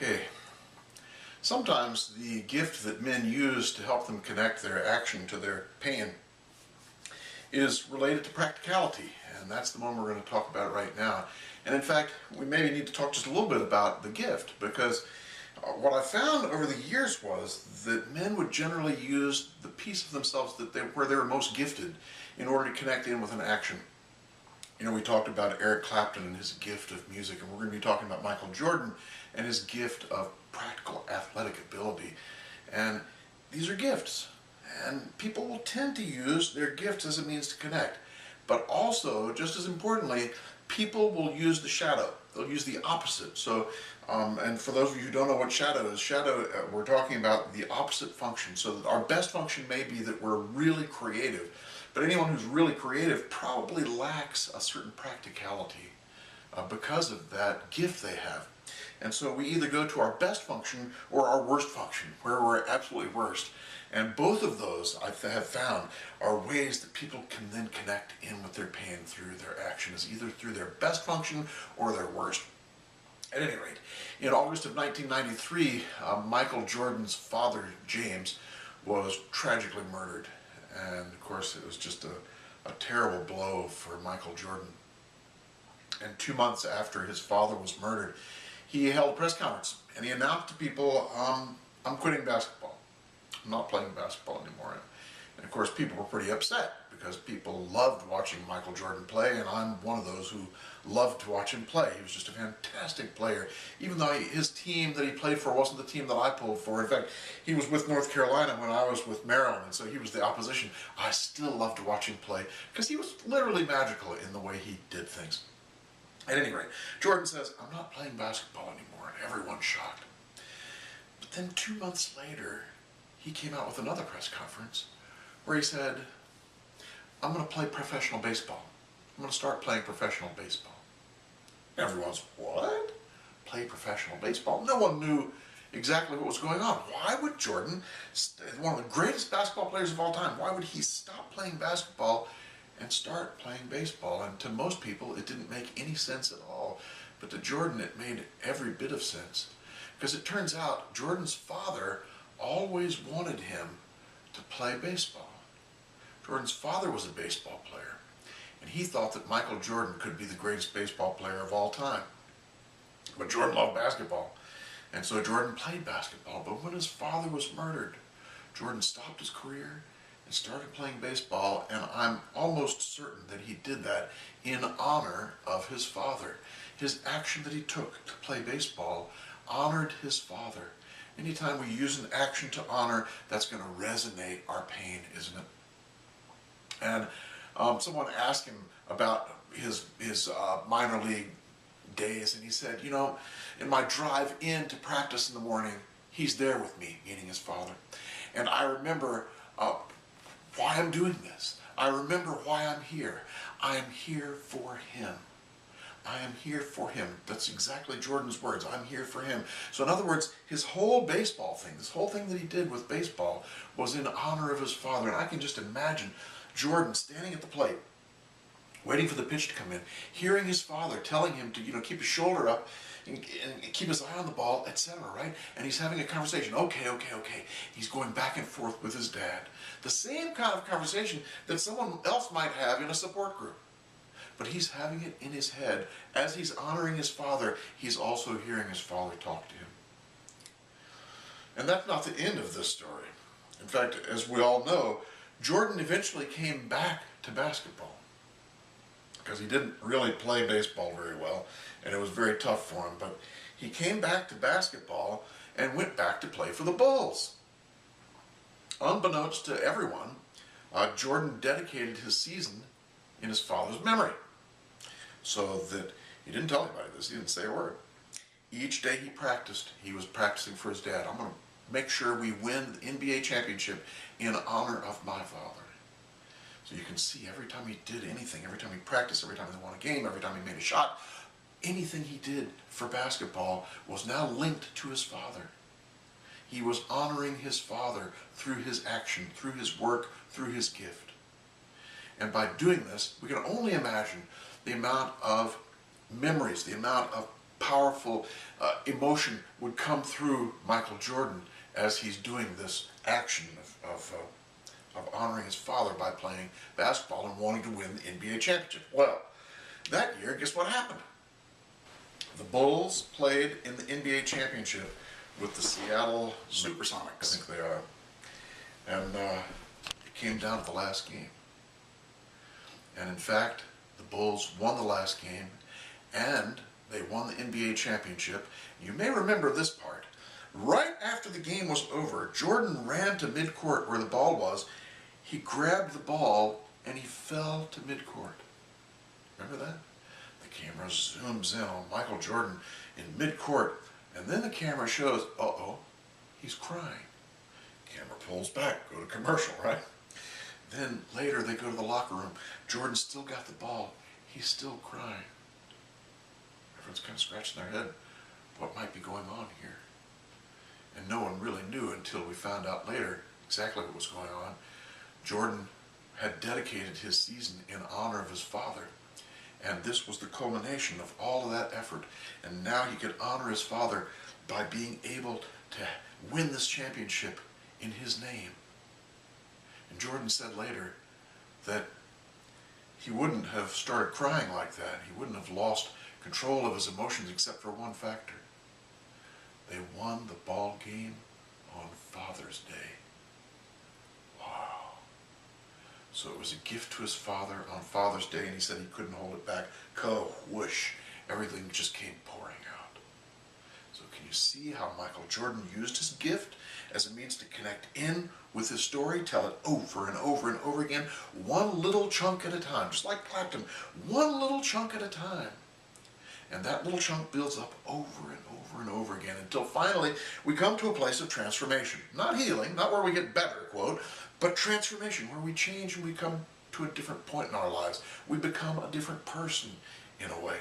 Okay. Sometimes the gift that men use to help them connect their action to their pain is related to practicality, and that's the one we're going to talk about right now. And in fact, we maybe need to talk just a little bit about the gift, because what I found over the years was that men would generally use the piece of themselves where they were most gifted in order to connect in with an action. You know, we talked about Eric Clapton and his gift of music, and we're going to be talking about Michael Jordan and his gift of practical athletic ability. And these are gifts, and people will tend to use their gifts as a means to connect. But also, just as importantly, people will use the shadow. They'll use the opposite. So, and for those of you who don't know what shadow is, we're talking about the opposite function. So that our best function may be that we're really creative, but anyone who's really creative probably lacks a certain practicality because of that gift they have. And so we either go to our best function or our worst function, where we're absolutely worst. And both of those, I have found, are ways that people can then connect in with their pain through their actions, either through their best function or their worst. At any rate, in August of 1993, Michael Jordan's father, James, was tragically murdered. And of course, it was just a terrible blow for Michael Jordan. And 2 months after his father was murdered, he held a press conference and he announced to people, I'm quitting basketball. I'm not playing basketball anymore. And of course, people were pretty upset because people loved watching Michael Jordan play, and I'm one of those who loved to watch him play. He was just a fantastic player, even though his team that he played for wasn't the team that I pulled for. In fact, he was with North Carolina when I was with Maryland, and so he was the opposition. I still loved to watch him play because he was literally magical in the way he did things. At any rate, Jordan says, I'm not playing basketball anymore, and everyone's shocked. But then 2 months later, he came out with another press conference where he said, I'm going to play professional baseball. I'm going to start playing professional baseball. Everyone's, what? Play professional baseball? No one knew exactly what was going on. Why would Jordan, one of the greatest basketball players of all time, why would he stop playing basketball and start playing baseball? And to most people, it didn't make any sense at all. But to Jordan, it made every bit of sense. Because it turns out Jordan's father always wanted him to play baseball. Jordan's father was a baseball player, and he thought that Michael Jordan could be the greatest baseball player of all time. But Jordan loved basketball, and so Jordan played basketball. But when his father was murdered, Jordan stopped his career and started playing baseball, and I'm almost certain that he did that in honor of his father. His action that he took to play baseball honored his father. Anytime we use an action to honor, that's going to resonate our pain, isn't it? And someone asked him about his minor league days, and he said, you know, in my drive in to practice in the morning, he's there with me, meaning his father. And I remember why I'm doing this. I remember why I'm here. I am here for him. I am here for him. That's exactly Jordan's words. I'm here for him. So in other words, his whole baseball thing, this whole thing that he did with baseball was in honor of his father. And I can just imagine Jordan standing at the plate, waiting for the pitch to come in, hearing his father telling him to, keep his shoulder up and keep his eye on the ball, etc., right? And he's having a conversation. Okay. He's going back and forth with his dad. The same kind of conversation that someone else might have in a support group. But he's having it in his head. As he's honoring his father, he's also hearing his father talk to him. And that's not the end of this story. In fact, as we all know, Jordan eventually came back to basketball because he didn't really play baseball very well, and it was very tough for him. But he came back to basketball and went back to play for the Bulls. Unbeknownst to everyone, Jordan dedicated his season in his father's memory. So that he didn't tell anybody this, he didn't say a word. Each day he practiced, he was practicing for his dad. I'm going to make sure we win the NBA championship in honor of my father. So you can see every time he did anything, every time he practiced, every time he won a game, every time he made a shot, anything he did for basketball was now linked to his father. He was honoring his father through his action, through his work, through his gift. And by doing this, we can only imagine the amount of memories, the amount of powerful emotion would come through Michael Jordan as he's doing this action of honoring his father by playing basketball and wanting to win the NBA championship. Well, that year, guess what happened? The Bulls played in the NBA championship with the Seattle Supersonics, I think they are. And it came down to the last game. And in fact, the Bulls won the last game, and they won the NBA championship. You may remember this part. Right after the game was over, Jordan ran to midcourt where the ball was. He grabbed the ball and he fell to midcourt. Remember that? The camera zooms in on Michael Jordan in midcourt, and then the camera shows, uh-oh, he's crying. Camera pulls back, go to commercial, right? Then later they go to the locker room. Jordan still got the ball. He's still crying. Everyone's kind of scratching their head. What might be going on here? And no one really knew until we found out later exactly what was going on. Jordan had dedicated his season in honor of his father. And this was the culmination of all of that effort. And now he could honor his father by being able to win this championship in his name. And Jordan said later that he wouldn't have started crying like that. He wouldn't have lost control of his emotions except for one factor. They won the ball game on Father's Day. Wow. So it was a gift to his father on Father's Day, and he said he couldn't hold it back. Whoosh, everything just came pouring out. So can you see how Michael Jordan used his gift as a means to connect in with his story, tell it over and over and over again, one little chunk at a time, just like Clapton, one little chunk at a time. And that little chunk builds up over and over and over again until finally we come to a place of transformation. Not healing, not where we get better, quote, but transformation, where we change and we come to a different point in our lives. We become a different person in a way.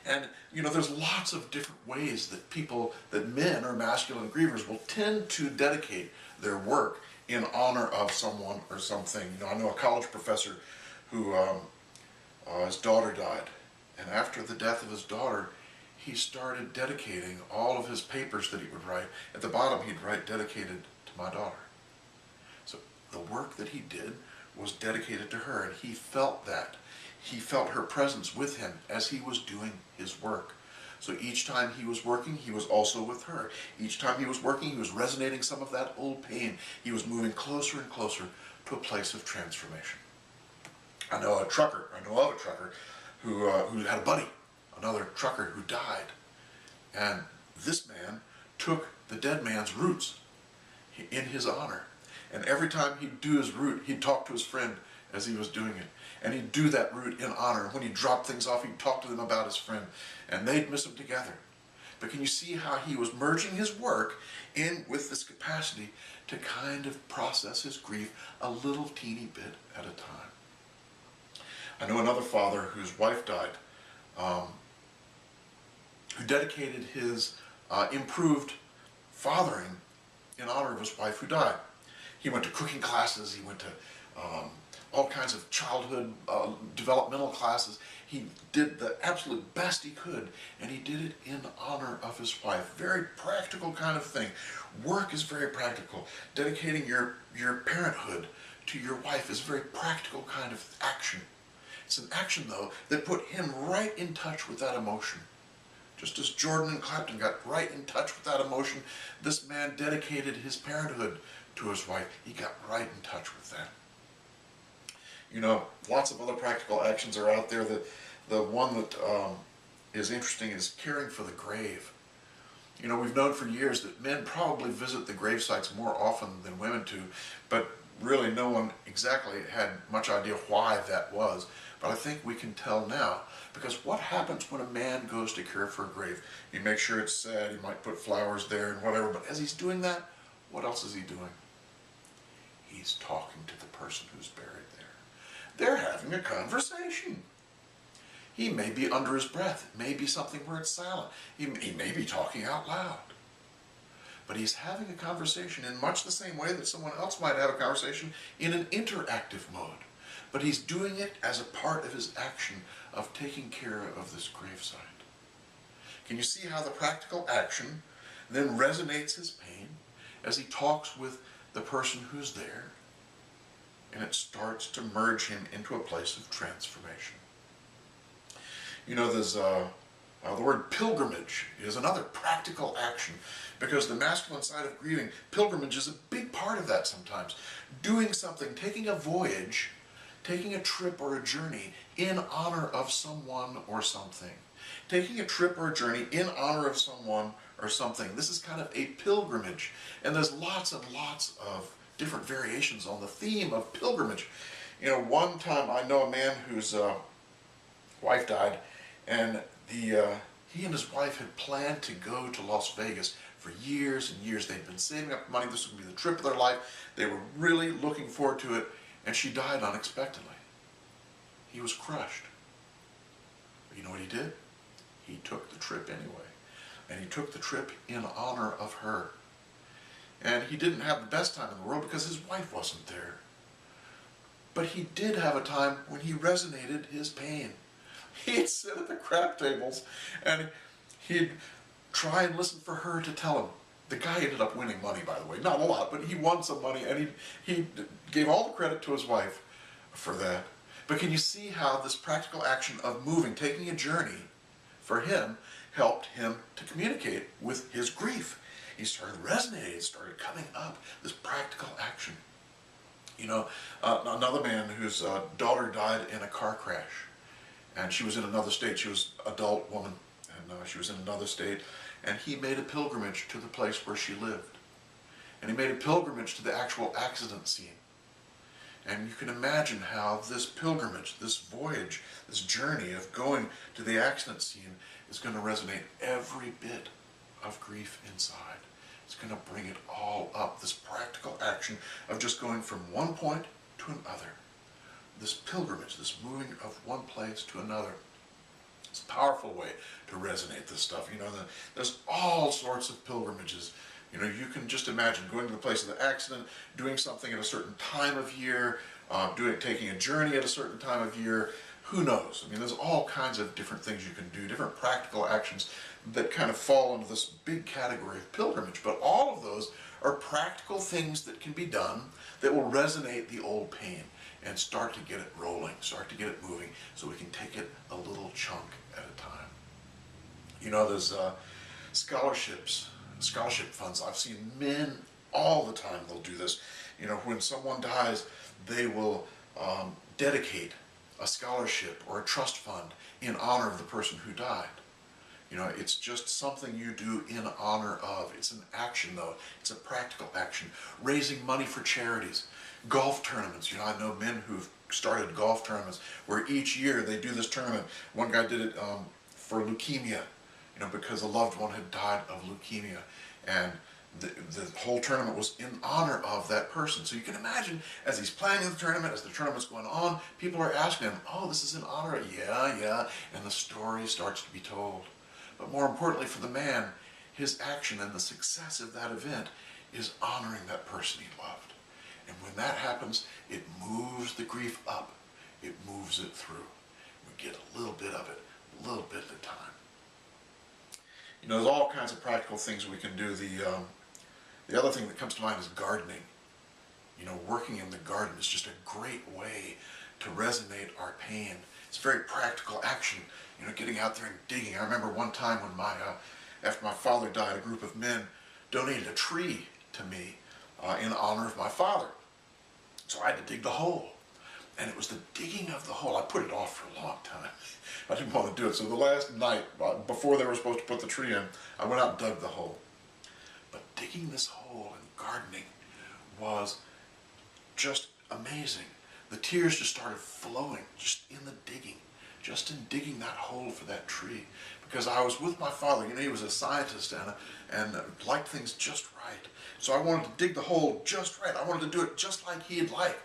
And, you know, there's lots of different ways that men or masculine grievers will tend to dedicate their work in honor of someone or something. You know, I know a college professor who, his daughter died. And after the death of his daughter, he started dedicating all of his papers that he would write. At the bottom, he'd write, dedicated to my daughter. So the work that he did was dedicated to her, and he felt that. He felt her presence with him as he was doing his work. So each time he was working, he was also with her. Each time he was working, he was resonating some of that old pain. He was moving closer and closer to a place of transformation. I know of a trucker who had a buddy, another trucker who died. And this man took the dead man's roots in his honor. And every time he'd do his route, he'd talk to his friend as he was doing it. And he'd do that route in honor. When he dropped things off, he'd talk to them about his friend. And they'd miss him together. But can you see how he was merging his work in with this capacity to kind of process his grief a little teeny bit at a time? I know another father whose wife died, who dedicated his improved fathering in honor of his wife who died. He went to cooking classes, he went to all kinds of childhood developmental classes. He did the absolute best he could, and he did it in honor of his wife. Very practical kind of thing. Work is very practical. Dedicating your parenthood to your wife is a very practical kind of action. It's an action, though, that put him right in touch with that emotion. Just as Jordan and Clapton got right in touch with that emotion, this man dedicated his parenthood to his wife. He got right in touch with that. You know, lots of other practical actions are out there. The one that is interesting is caring for the grave. You know, we've known for years that men probably visit the grave sites more often than women do, but really no one exactly had much idea why that was. But I think we can tell now, because what happens when a man goes to care for a grave? He makes sure it's sad, he might put flowers there and whatever, but as he's doing that, what else is he doing? He's talking to the person who's buried there. They're having a conversation. He may be under his breath. It may be something where it's silent. He may be talking out loud. But he's having a conversation in much the same way that someone else might have a conversation in an interactive mode. But he's doing it as a part of his action of taking care of this gravesite. Can you see how the practical action then resonates his pain as he talks with the person who's there, and it starts to merge him into a place of transformation? You know, there's the word pilgrimage is another practical action, because the masculine side of grieving, pilgrimage is a big part of that sometimes. Doing something, taking a voyage, taking a trip or a journey in honor of someone or something. Taking a trip or a journey in honor of someone or something. This is kind of a pilgrimage. And there's lots and lots of different variations on the theme of pilgrimage. You know, one time I know a man whose wife died, and he and his wife had planned to go to Las Vegas for years and years. They'd been saving up money. This was going to be the trip of their life. They were really looking forward to it, and she died unexpectedly. He was crushed. But you know what he did? He took the trip anyway. And he took the trip in honor of her. And he didn't have the best time in the world because his wife wasn't there. But he did have a time when he resonated his pain. He'd sit at the crap tables and he'd try and listen for her to tell him. The guy ended up winning money, by the way. Not a lot, but he won some money, and he gave all the credit to his wife for that. But can you see how this practical action of moving, taking a journey, for him, helped him to communicate with his grief? He started resonating, it started coming up, this practical action. You know, another man whose daughter died in a car crash, and she was in another state. She was an adult woman, and she was in another state, and he made a pilgrimage to the place where she lived. And he made a pilgrimage to the actual accident scene. And you can imagine how this pilgrimage, this voyage, this journey of going to the accident scene is going to resonate every bit of grief inside. It's going to bring it all up, this practical action of just going from one point to another. This pilgrimage, this moving of one place to another. It's a powerful way to resonate this stuff. You know, there's all sorts of pilgrimages. You know, you can just imagine going to the place of the accident, doing something at a certain time of year, taking a journey at a certain time of year. Who knows? I mean, there's all kinds of different things you can do, different practical actions that kind of fall into this big category of pilgrimage. But all of those are practical things that can be done that will resonate the old pain and start to get it rolling, start to get it moving, so we can take it a little chunk at a time. You know, there's scholarship funds. I've seen men all the time, they'll do this. You know, when someone dies, they will dedicate a scholarship or a trust fund in honor of the person who died. You know, it's just something you do in honor of. It's an action, though. It's a practical action. Raising money for charities. Golf tournaments. You know, I know men who've started golf tournaments where each year they do this tournament. One guy did it for leukemia, you know, because a loved one had died of leukemia. And the whole tournament was in honor of that person. So you can imagine, as he's planning the tournament, as the tournament's going on, people are asking him, oh, this is in honor of, yeah, and the story starts to be told. But more importantly for the man, his action and the success of that event is honoring that person he loved. And when that happens, it moves the grief up. It moves it through. We get a little bit of it, a little bit at a time. You know, there's all kinds of practical things we can do. The other thing that comes to mind is gardening. You know, working in the garden is just a great way to resonate our pain. It's a very practical action, you know, getting out there and digging. I remember one time when after my father died, a group of men donated a tree to me in honor of my father. So I had to dig the hole. And it was the digging of the hole. I put it off for a long time. I didn't want to do it. So the last night, before they were supposed to put the tree in, I went out and dug the hole. But digging this hole and gardening was just amazing. The tears just started flowing just in the digging, just in digging that hole for that tree. Because I was with my father, you know, he was a scientist and liked things just right. So I wanted to dig the hole just right. I wanted to do it just like he'd like.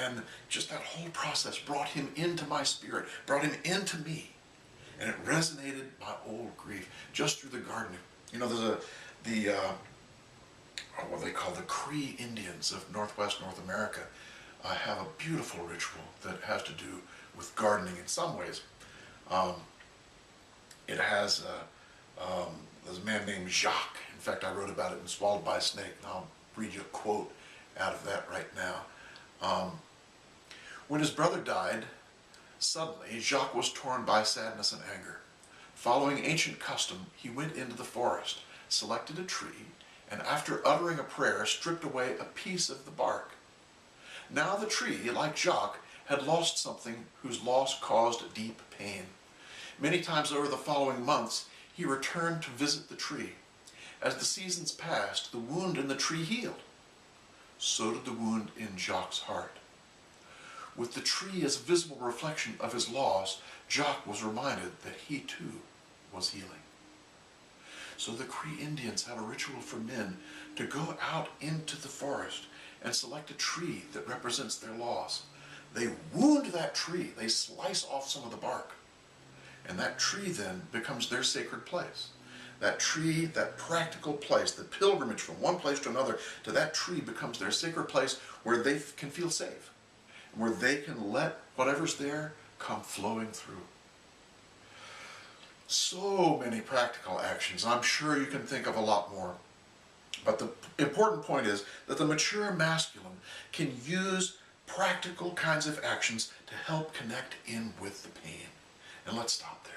And just that whole process brought him into my spirit, brought him into me. And it resonated my old grief just through the gardening. You know, there's what they call the Cree Indians of Northwest North America have a beautiful ritual that has to do with gardening in some ways. It has There's a man named Jacques. In fact, I wrote about it in Swallowed by a Snake, and I'll read you a quote out of that right now. When his brother died, suddenly Jacques was torn by sadness and anger. Following ancient custom, he went into the forest, selected a tree, and after uttering a prayer, stripped away a piece of the bark. Now the tree, like Jacques, had lost something whose loss caused deep pain. Many times over the following months, he returned to visit the tree. As the seasons passed, the wound in the tree healed. So did the wound in Jacques' heart. With the tree as a visible reflection of his loss, Jacques was reminded that he too was healing. So the Cree Indians have a ritual for men to go out into the forest and select a tree that represents their loss. They wound that tree, they slice off some of the bark, and that tree then becomes their sacred place. That tree, that practical place, the pilgrimage from one place to another to that tree becomes their sacred place where they can feel safe, and where they can let whatever's there come flowing through. So many practical actions. I'm sure you can think of a lot more. But the important point is that the mature masculine can use practical kinds of actions to help connect in with the pain. And let's stop there.